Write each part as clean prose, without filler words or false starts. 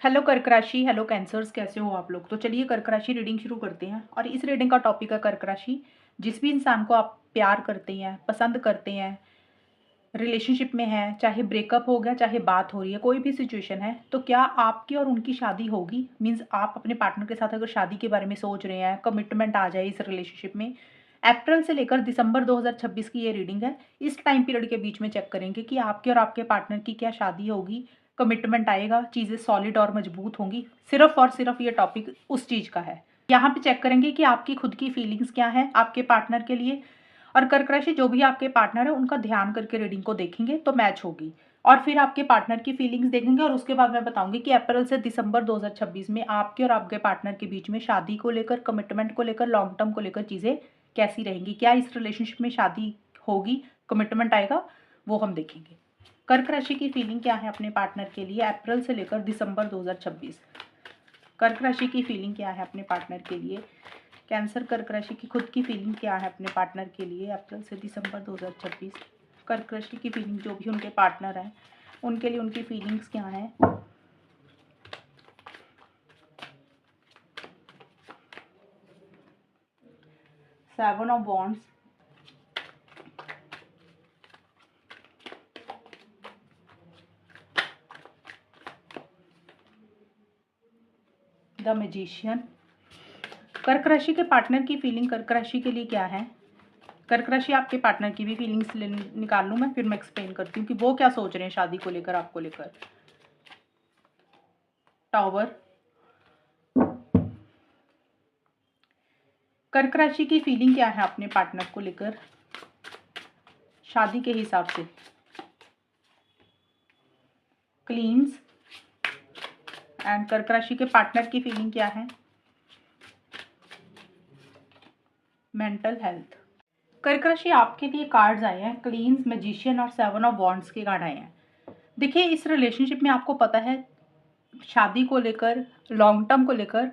Hello कर्क राशि, hello cancers, कैसे हो आप लोग। तो चलिए कर्क राशि रीडिंग शुरू करते हैं। और इस रीडिंग का टॉपिक है कर्क राशि। जिस भी इंसान को आप प्यार करते हैं, पसंद करते हैं, रिलेशनशिप में हैं, चाहे ब्रेकअप हो गया, चाहे बात हो रही है, कोई भी सिचुएशन है, तो क्या आपकी और उनकी शादी होगी। मीन्स आप अपने पार्टनर के साथ अगर शादी के बारे में सोच रहे हैं, कमिटमेंट आ जाए इस रिलेशनशिप में। अप्रैल से लेकर दिसंबर 2026 की ये रीडिंग है। इस टाइम पीरियड के बीच में चेक करेंगे कि आपके और आपके पार्टनर की क्या शादी होगी, कमिटमेंट आएगा, चीज़ें सॉलिड और मजबूत होंगी। सिर्फ और सिर्फ ये टॉपिक उस चीज़ का है। यहाँ पे चेक करेंगे कि आपकी खुद की फीलिंग्स क्या है आपके पार्टनर के लिए। और कर्क राशि जो भी आपके पार्टनर है उनका ध्यान करके रीडिंग को देखेंगे तो मैच होगी। और फिर आपके पार्टनर की फीलिंग्स देखेंगे और उसके बाद मैं बताऊंगी कि अप्रैल से दिसंबर 2026 में आपके और आपके पार्टनर के बीच में शादी को लेकर, कमिटमेंट को लेकर, लॉन्ग टर्म को लेकर चीज़ें कैसी रहेंगी। क्या इस रिलेशनशिप में शादी होगी, कमिटमेंट आएगा, वो हम देखेंगे। कर्क राशि की फीलिंग क्या है अपने पार्टनर के लिए अप्रैल से लेकर दिसंबर 2026। कर्क राशि की फीलिंग क्या है अपने पार्टनर के लिए। कैंसर कर्क राशि की खुद की फीलिंग क्या है अपने पार्टनर के लिए अप्रैल से दिसंबर 2026। कर्क राशि की फीलिंग जो भी उनके पार्टनर हैं उनके लिए उनकी फीलिंग्स क्या हैं। Seven of wands, the magician. कर्क राशि के पार्टनर की फीलिंग कर्क राशि के लिए क्या है। कर्क राशि आपके पार्टनर की भी फीलिंग्स निकाल लूँ मैं, फिर मैं एक्सप्लेन करती हूँ कि वो क्या सोच रहे हैं शादी को लेकर, आपको लेकर। टावर। कर्क राशि की फीलिंग क्या है अपने पार्टनर को लेकर शादी के हिसाब से। क्लींस। एंड कर्क राशि के पार्टनर की फीलिंग क्या है। Mental health. कर्क राशि आपके लिए कार्ड्स आए हैं, क्लींस, मैजिशियन और सेवन ऑफ वॉन्ड्स के कार्ड आए हैं। देखिए इस रिलेशनशिप में आपको पता है शादी को लेकर, लॉन्ग टर्म को लेकर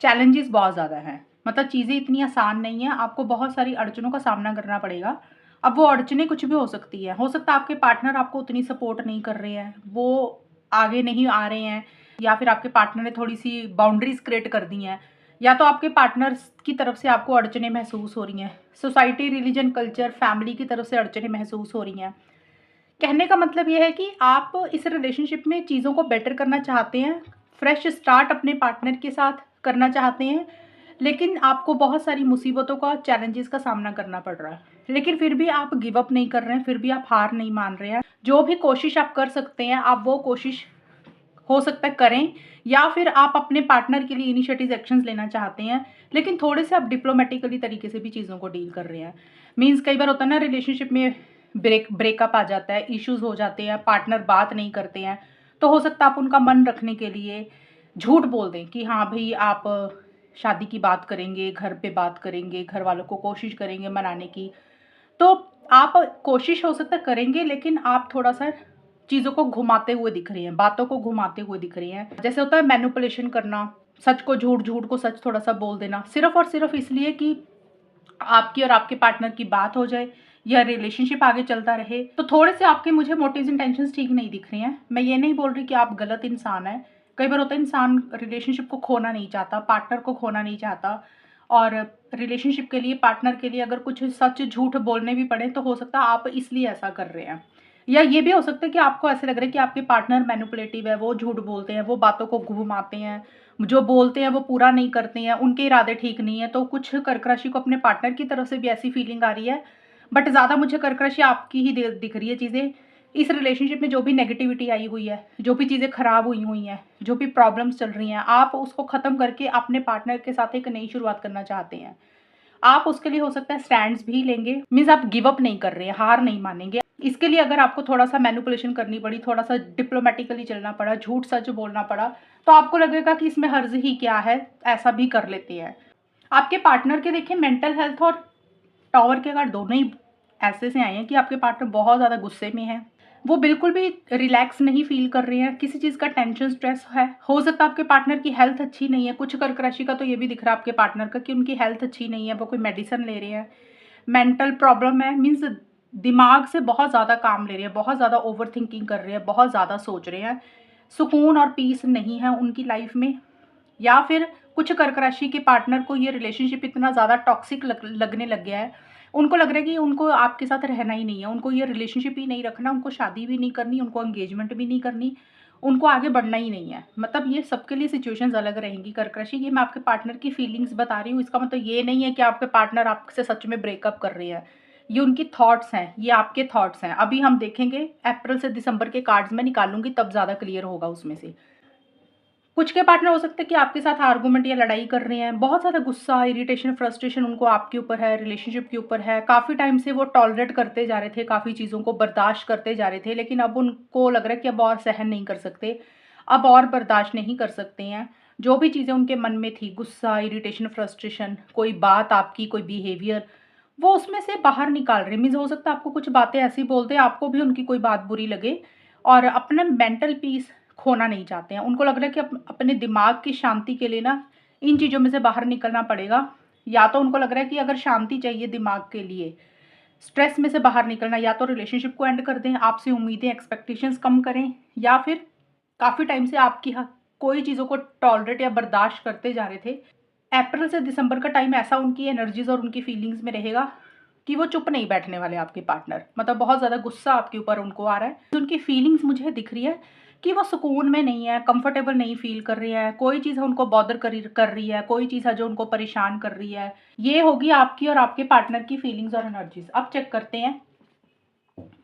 चैलेंजेस बहुत ज़्यादा हैं। मतलब चीज़ें इतनी आसान नहीं है, आपको बहुत सारी अड़चनों का सामना करना पड़ेगा। अब वो अड़चनें कुछ भी हो सकती है। हो सकता है आपके पार्टनर आपको उतनी सपोर्ट नहीं कर रहे हैं, वो आगे नहीं आ रहे हैं, या फिर आपके पार्टनर ने थोड़ी सी बाउंड्रीज क्रिएट कर दी हैं, या तो आपके पार्टनर्स की तरफ से आपको अड़चनें महसूस हो रही हैं। सोसाइटी, रिलीजन, कल्चर, फैमिली की तरफ से अड़चनें महसूस हो रही हैं। कहने का मतलब ये है कि आप इस रिलेशनशिप में चीज़ों को बेटर करना चाहते हैं, फ्रेश स्टार्ट अपने पार्टनर के साथ करना चाहते हैं, लेकिन आपको बहुत सारी मुसीबतों का, चैलेंजेस का सामना करना पड़ रहा है। लेकिन फिर भी आप गिव अप नहीं कर रहे हैं, फिर भी आप हार नहीं मान रहे हैं। जो भी कोशिश आप कर सकते हैं आप वो कोशिश हो सकता है करें, या फिर आप अपने पार्टनर के लिए इनिशिएटिव एक्शंस लेना चाहते हैं, लेकिन थोड़े से आप डिप्लोमेटिकली तरीके से भी चीज़ों को डील कर रहे हैं। मीन्स कई बार होता है ना रिलेशनशिप में ब्रेकअप आ जाता है, इश्यूज हो जाते हैं, पार्टनर बात नहीं करते हैं, तो हो सकता है आप उनका मन रखने के लिए झूठ बोल दें कि हाँ भाई आप शादी की बात करेंगे, घर पे बात करेंगे, घर वालों को कोशिश करेंगे मनाने की। तो आप कोशिश हो सकता है करेंगे, लेकिन आप थोड़ा सा चीज़ों को घुमाते हुए दिख रही हैं, बातों को घुमाते हुए दिख रही हैं। जैसे होता है मैनिपुलेशन करना, सच को झूठ, झूठ को सच थोड़ा सा बोल देना, सिर्फ और सिर्फ इसलिए कि आपकी और आपके पार्टनर की बात हो जाए या रिलेशनशिप आगे चलता रहे। तो थोड़े से आपके मुझे मोटिव्स इंटेंशंस ठीक नहीं दिख रही हैं। मैं ये नहीं बोल रही कि आप गलत इंसान हैं। कई बार होता है इंसान रिलेशनशिप को खोना नहीं चाहता, पार्टनर को खोना नहीं चाहता, और रिलेशनशिप के लिए, पार्टनर के लिए अगर कुछ सच झूठ बोलने भी पड़े तो हो सकता है आप इसलिए ऐसा कर रहे हैं। या ये भी हो सकता है कि आपको ऐसे लग रहा है कि आपके पार्टनर मैनिपुलेटिव है, वो झूठ बोलते हैं, वो बातों को घुमाते हैं, जो बोलते हैं वो पूरा नहीं करते हैं, उनके इरादे ठीक नहीं है। तो कुछ कर्क राशि को अपने पार्टनर की तरफ से भी ऐसी फीलिंग आ रही है, बट ज़्यादा मुझे कर्क राशि आपकी ही दिख रही है चीज़ें। इस रिलेशनशिप में जो भी नेगेटिविटी आई हुई है, जो भी चीज़ें खराब हुई हुई हैं, जो भी प्रॉब्लम्स चल रही हैं, आप उसको ख़त्म करके अपने पार्टनर के साथ एक नई शुरुआत करना चाहते हैं। आप उसके लिए हो सकता है स्टैंड्स भी लेंगे, मीन्स आप गिव अप नहीं कर रहे हैं, हार नहीं मानेंगे। इसके लिए अगर आपको थोड़ा सा मैनिपुलेशन करनी पड़ी, थोड़ा सा डिप्लोमेटिकली चलना पड़ा, झूठ सच बोलना पड़ा, तो आपको लगेगा कि इसमें हर्ज ही क्या है, ऐसा भी कर लेते हैं। आपके पार्टनर के देखिए मेंटल हेल्थ और टावर के कार्ड दोनों ही ऐसे से आए हैं कि आपके पार्टनर बहुत ज़्यादा गुस्से में है, वो बिल्कुल भी रिलैक्स नहीं फील कर रहे हैं, किसी चीज़ का टेंशन, स्ट्रेस है। हो सकता है आपके पार्टनर की हेल्थ अच्छी नहीं है। कुछ कर्क राशि का तो ये भी दिख रहा है आपके पार्टनर का कि उनकी हेल्थ अच्छी नहीं है, वो कोई मेडिसिन ले रहे हैं, मेंटल प्रॉब्लम है, मीन्स दिमाग से बहुत ज़्यादा काम ले रहे हैं, बहुत ज़्यादा ओवर थिंकिंग कर रहे हैं, बहुत ज़्यादा सोच रहे हैं। सुकून और पीस नहीं है उनकी लाइफ में, या फिर कुछ कर्क राशि के पार्टनर को ये रिलेशनशिप इतना ज़्यादा टॉक्सिक लगने लग गया है, उनको लग रहा है कि उनको आपके साथ रहना ही नहीं है, उनको ये रिलेशनशिप ही नहीं रखना, उनको शादी भी नहीं करनी, उनको एंगेजमेंट भी नहीं करनी, उनको आगे बढ़ना ही नहीं है। मतलब ये सबके लिए सिचुएशंस अलग रहेंगी कर्क राशि। ये मैं आपके पार्टनर की फीलिंग्स बता रही हूँ, इसका मतलब ये नहीं है कि आपके पार्टनर आपसे सच में ब्रेकअप कर रहे हैं। ये उनकी थॉट्स हैं, ये आपके थॉट्स हैं। अभी हम देखेंगे, अप्रैल से दिसंबर के कार्ड्स मैं निकालूंगी, तब ज़्यादा क्लियर होगा उसमें से। कुछ के पार्टनर हो सकते हैं कि आपके साथ आर्गुमेंट या लड़ाई कर रहे हैं, बहुत ज़्यादा गुस्सा, इरिटेशन, फ्रस्ट्रेशन उनको आपके ऊपर है, रिलेशनशिप के ऊपर है। काफ़ी टाइम से वो टॉलरेट करते जा रहे थे, काफ़ी चीज़ों को बर्दाश्त करते जा रहे थे, लेकिन अब उनको लग रहा है कि अब और सहन नहीं कर सकते, अब और बर्दाश्त नहीं कर सकते हैं। जो भी चीज़ें उनके मन में थी, गुस्सा, इरिटेशन, फ्रस्ट्रेशन, कोई बात आपकी, कोई बिहेवियर, वो उसमें से बाहर निकाल रहे। मीन्स हो सकता है आपको कुछ बातें ऐसी बोलते हैं, आपको भी उनकी कोई बात बुरी लगे, और अपना मेंटल पीस खोना नहीं चाहते हैं। उनको लग रहा है कि अपने दिमाग की शांति के लिए ना इन चीज़ों में से बाहर निकलना पड़ेगा। या तो उनको लग रहा है कि अगर शांति चाहिए दिमाग के लिए, स्ट्रेस में से बाहर निकलना, या तो रिलेशनशिप को एंड कर दें, आपसे उम्मीदें, एक्सपेक्टेशंस कम करें, या फिर काफ़ी टाइम से आपकी कोई चीज़ों को टॉलरेट या बर्दाश्त करते जा रहे थे। अप्रैल से दिसंबर का टाइम ऐसा उनकी एनर्जीज और उनकी फीलिंग्स में रहेगा कि वो चुप नहीं बैठने वाले आपके पार्टनर। मतलब बहुत ज़्यादा गुस्सा आपके ऊपर उनको आ रहा है। तो उनकी फीलिंग्स मुझे दिख रही है कि वो सुकून में नहीं है, कंफर्टेबल नहीं फील कर रही है, कोई चीज़ उनको बॉदर कर रही है, कोई चीज़ है जो उनको परेशान कर रही है। ये होगी आपकी और आपके पार्टनर की फीलिंग्स और एनर्जीज। अब चेक करते हैं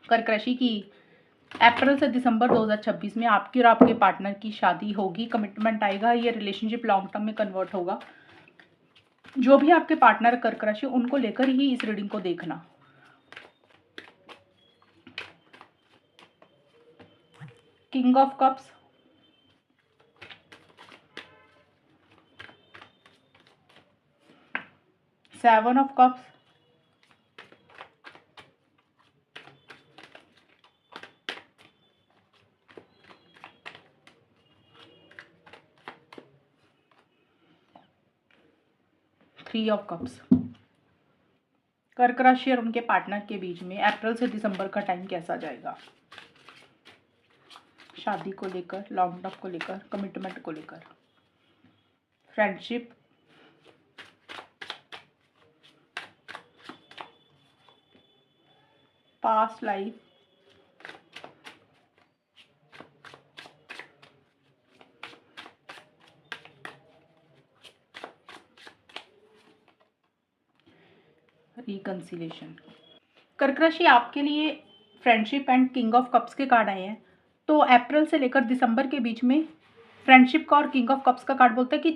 कर्क राशि की अप्रैल से दिसंबर 2026 में आपकी और आपके पार्टनर की शादी होगी, कमिटमेंट आएगा, ये रिलेशनशिप लॉन्ग टर्म में कन्वर्ट होगा। जो भी आपके पार्टनर कर्क राशि, उनको लेकर ही इस रीडिंग को देखना। King of cups, seven of cups, three of cups. कर्क राशि और उनके पार्टनर के बीच में अप्रैल से दिसंबर का टाइम कैसा जाएगा, शादी को लेकर, लॉन्ग टर्म को लेकर, कमिटमेंट को लेकर, फ्रेंडशिप, पास्ट लाइफ, रिकंसिलेशन। कर्क राशि आपके लिए friendship and king of cups के कार्ड आए हैं। तो अप्रैल से लेकर दिसंबर के बीच में फ्रेंडशिप का और किंग ऑफ कप्स का कार्ड बोलता है कि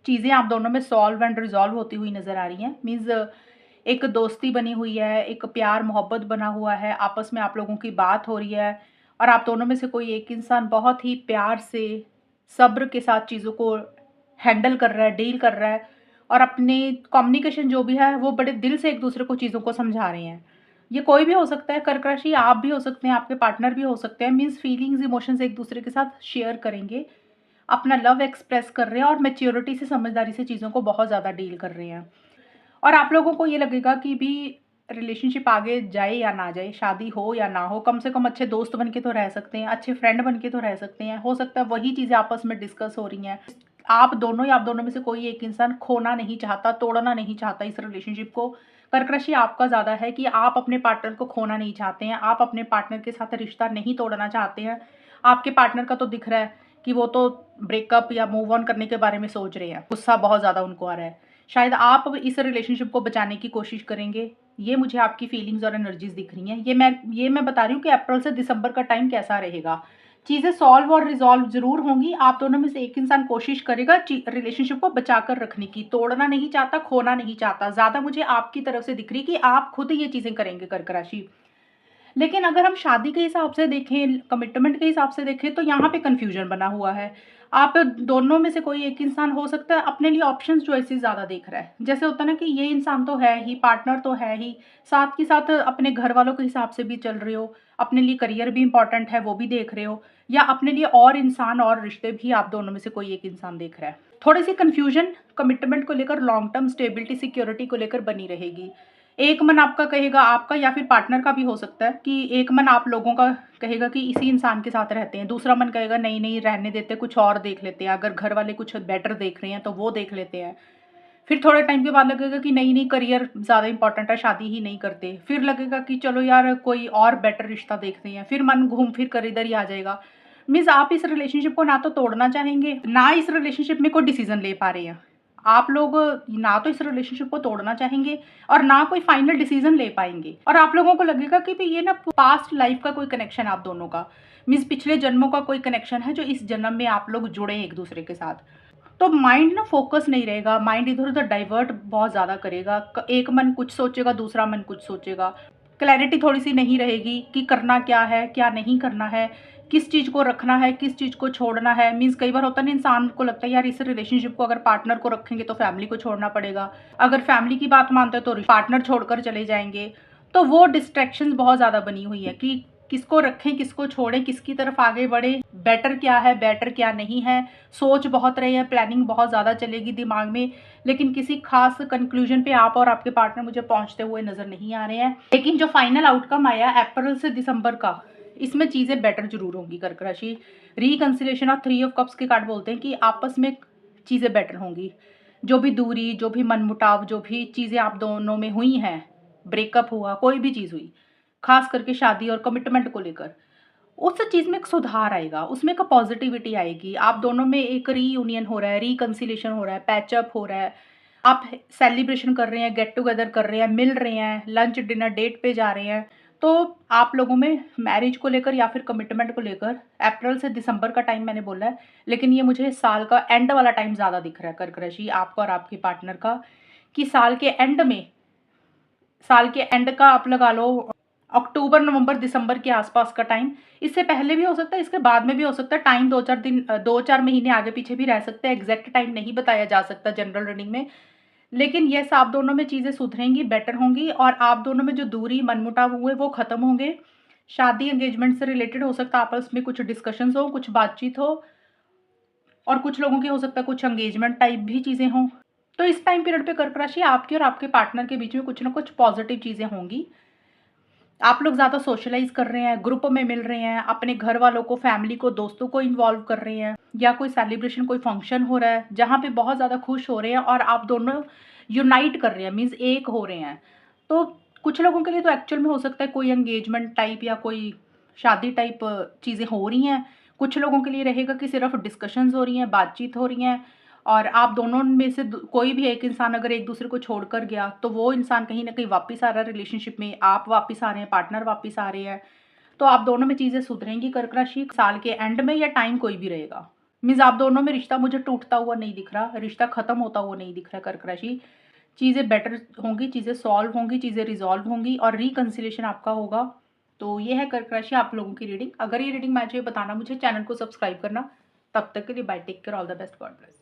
चीज़ें आप दोनों में सॉल्व एंड रिजॉल्व होती हुई नज़र आ रही हैं। मीन्स एक दोस्ती बनी हुई है, एक प्यार मोहब्बत बना हुआ है, आपस में आप लोगों की बात हो रही है, और आप दोनों में से कोई एक इंसान बहुत ही प्यार से, सब्र के साथ चीज़ों को हैंडल कर रहा है, डील कर रहा है, और अपनी कम्युनिकेशन जो भी है वो बड़े दिल से एक दूसरे को चीज़ों को समझा रहे हैं। ये कोई भी हो सकता है, कर्क राशि आप भी हो सकते हैं, आपके पार्टनर भी हो सकते हैं। मीन्स फीलिंग्स, इमोशंस एक दूसरे के साथ शेयर करेंगे, अपना लव एक्सप्रेस कर रहे हैं, और मैच्योरिटी से, समझदारी से चीज़ों को बहुत ज़्यादा डील कर रहे हैं। और आप लोगों को ये लगेगा कि भी रिलेशनशिप आगे जाए या ना जाए, शादी हो या ना हो, कम से कम अच्छे दोस्त बन के तो रह सकते हैं, अच्छे फ्रेंड बन के तो रह सकते हैं। हो सकता है वही चीज़ें आपस में डिस्कस हो रही हैं। आप दोनों या आप दोनों में से कोई एक इंसान खोना नहीं चाहता, तोड़ना नहीं चाहता इस रिलेशनशिप को। कर्क राशि आपका ज़्यादा है कि आप अपने पार्टनर को खोना नहीं चाहते हैं, आप अपने पार्टनर के साथ रिश्ता नहीं तोड़ना चाहते हैं। आपके पार्टनर का तो दिख रहा है कि वो तो ब्रेकअप या मूव ऑन करने के बारे में सोच रहे हैं, गुस्सा बहुत ज़्यादा उनको आ रहा है। शायद आप अब इस रिलेशनशिप को बचाने की कोशिश करेंगे। ये मुझे आपकी फीलिंग्स और एनर्जीज दिख रही हैं। ये मैं बता रही हूँ कि अप्रैल से दिसंबर का टाइम कैसा रहेगा। चीज़ें सॉल्व और रिजॉल्व ज़रूर होंगी। आप दोनों में से एक इंसान कोशिश करेगा रिलेशनशिप को बचाकर रखने की, तोड़ना नहीं चाहता, खोना नहीं चाहता। ज़्यादा मुझे आपकी तरफ से दिख रही कि आप खुद ये चीज़ें करेंगे कर्क राशि। लेकिन अगर हम शादी के हिसाब से देखें, कमिटमेंट के हिसाब से देखें, तो यहाँ पे कन्फ्यूजन बना हुआ है। आप दोनों में से कोई एक इंसान हो सकता है अपने लिए ऑप्शंस चॉइसेस ज़्यादा देख रहा है। जैसे होता है ना कि ये इंसान तो है ही, पार्टनर तो है ही, साथ के साथ अपने घर वालों के हिसाब से भी चल रहे हो, अपने लिए करियर भी इंपॉर्टेंट है वो भी देख रहे हो, या अपने लिए और इंसान और रिश्ते भी आप दोनों में से कोई एक इंसान देख रहा है। थोड़ी सी कन्फ्यूजन कमिटमेंट को लेकर, लॉन्ग टर्म स्टेबिलिटी, सिक्योरिटी को लेकर बनी रहेगी। एक मन आपका कहेगा, आपका या फिर पार्टनर का भी हो सकता है कि एक मन आप लोगों का कहेगा कि इसी इंसान के साथ रहते हैं, दूसरा मन कहेगा नहीं नहीं रहने देते, कुछ और देख लेते हैं, अगर घर वाले कुछ बेटर देख रहे हैं तो वो देख लेते हैं। फिर थोड़े टाइम के बाद लगेगा कि नहीं नहीं करियर ज़्यादा इंपॉर्टेंट है, शादी ही नहीं करते। फिर लगेगा कि चलो यार कोई और बेटर रिश्ता देखते हैं, फिर मन घूम फिर कर इधर ही आ जाएगा। मीन्स आप इस रिलेशनशिप को ना तो तोड़ना चाहेंगे, ना इस रिलेशनशिप में कोई डिसीजन ले पा रहे हैं। आप लोग ना तो इस रिलेशनशिप को तोड़ना चाहेंगे और ना कोई फाइनल डिसीजन ले पाएंगे, और आप लोगों को लगेगा कि भाई ये ना पास्ट लाइफ का कोई कनेक्शन है आप दोनों का, मीन्स पिछले जन्मों का कोई कनेक्शन है जो इस जन्म में आप लोग जुड़े हैं एक दूसरे के साथ। तो माइंड ना फोकस नहीं रहेगा, माइंड इधर उधर डाइवर्ट बहुत ज़्यादा करेगा, एक मन कुछ सोचेगा, दूसरा मन कुछ सोचेगा, क्लैरिटी थोड़ी सी नहीं रहेगी कि करना क्या है, क्या नहीं करना है, किस चीज़ को रखना है, किस चीज़ को छोड़ना है। मीन्स कई बार होता है ना, इंसान को लगता है यार इस रिलेशनशिप को अगर पार्टनर को रखेंगे तो फैमिली को छोड़ना पड़ेगा, अगर फैमिली की बात मानते हैं तो पार्टनर छोड़कर चले जाएंगे। तो वो डिस्ट्रैक्शंस बहुत ज़्यादा बनी हुई है कि किसको रखें, किसको छोड़ें, किसकी तरफ आगे बढ़े, बेटर क्या है, बेटर क्या नहीं है। सोच बहुत रहे हैं, प्लानिंग बहुत ज़्यादा चलेगी दिमाग में, लेकिन किसी खास कंक्लूजन पे आप और आपके पार्टनर मुझे पहुंचते हुए नज़र नहीं आ रहे हैं। लेकिन जो फाइनल आउटकम आया अप्रैल से दिसंबर का, इसमें चीज़ें बेटर जरूर होंगी कर्क राशि। रिकन्सिलेशन और 3 ऑफ कप्स के कार्ड बोलते हैं कि आपस में चीज़ें बेटर होंगी। जो भी दूरी, जो भी मनमुटाव, जो भी चीज़ें आप दोनों में हुई हैं, ब्रेकअप हुआ, कोई भी चीज़ हुई, खास करके शादी और कमिटमेंट को लेकर, उस चीज़ में एक सुधार आएगा, उसमें एक पॉजिटिविटी आएगी। आप दोनों में एक रीयूनियन हो रहा है, रिकन्सिलेशन हो रहा है, पैचअप हो रहा है, आप सेलिब्रेशन कर रहे हैं, गेट टुगेदर कर रहे हैं, मिल रहे हैं, लंच डिनर डेट पे जा रहे हैं। तो आप लोगों में मैरिज को लेकर या फिर कमिटमेंट को लेकर अप्रैल से दिसंबर का टाइम मैंने बोला है, लेकिन ये मुझे साल का एंड वाला टाइम ज़्यादा दिख रहा है कर्क राशि, आपका और आपके पार्टनर का, कि साल के एंड में, साल के एंड का आप लगा लो अक्टूबर नवंबर दिसंबर के आसपास का टाइम। इससे पहले भी हो सकता है, इसके बाद में भी हो सकता है, टाइम 2-4 दिन 2-4 महीने आगे पीछे भी रह सकते हैं, एग्जैक्ट टाइम नहीं बताया जा सकता जनरल रीडिंग में। लेकिन यस, आप दोनों में चीज़ें सुधरेंगी, बेटर होंगी, और आप दोनों में जो दूरी मनमुटाव हुए वो खत्म होंगे। शादी एंगेजमेंट से रिलेटेड हो सकता है, आपस में कुछ डिस्कशंस हो, कुछ बातचीत हो, और कुछ लोगों की हो सकता है कुछ एंगेजमेंट टाइप भी चीज़ें हों। तो इस टाइम पीरियड पे कर्क राशि आपके और आपके पार्टनर के बीच में कुछ ना कुछ पॉजिटिव चीज़ें होंगी। आप लोग ज़्यादा सोशलाइज कर रहे हैं, ग्रुप में मिल रहे हैं, अपने घर वालों को, फैमिली को, दोस्तों को इन्वॉल्व कर रहे हैं, या कोई सेलिब्रेशन, कोई फंक्शन हो रहा है जहाँ पे बहुत ज़्यादा खुश हो रहे हैं और आप दोनों यूनाइट कर रहे हैं, मीन्स एक हो रहे हैं। तो कुछ लोगों के लिए तो एक्चुअल में हो सकता है कोई एंगेजमेंट टाइप या कोई शादी टाइप चीज़ें हो रही हैं। कुछ लोगों के लिए रहेगा कि सिर्फ डिस्कशंस हो रही हैं, बातचीत हो रही हैं, और आप दोनों में से कोई भी एक इंसान अगर एक दूसरे को छोड़कर गया तो वो इंसान कहीं ना कहीं वापस आ रहा है रिलेशनशिप में, आप वापस आ रहे हैं, पार्टनर वापस आ रहे हैं। तो आप दोनों में चीज़ें सुधरेंगी कर्क राशि, साल के एंड में या टाइम कोई भी रहेगा। मीन्स आप दोनों में रिश्ता मुझे टूटता हुआ नहीं दिख रहा, रिश्ता खत्म होता हुआ नहीं दिख रहा कर्क राशि। चीज़ें बेटर होंगी, चीज़ें सॉल्व होंगी, चीज़ें रिजॉल्व होंगी, और रिकन्सिलेशन आपका होगा। तो ये है कर्क राशि आप लोगों की रीडिंग। अगर ये रीडिंग मैच हुई बताना मुझे, चैनल को सब्सक्राइब करना। तब तक के लिए bye, take care, all the best, God bless.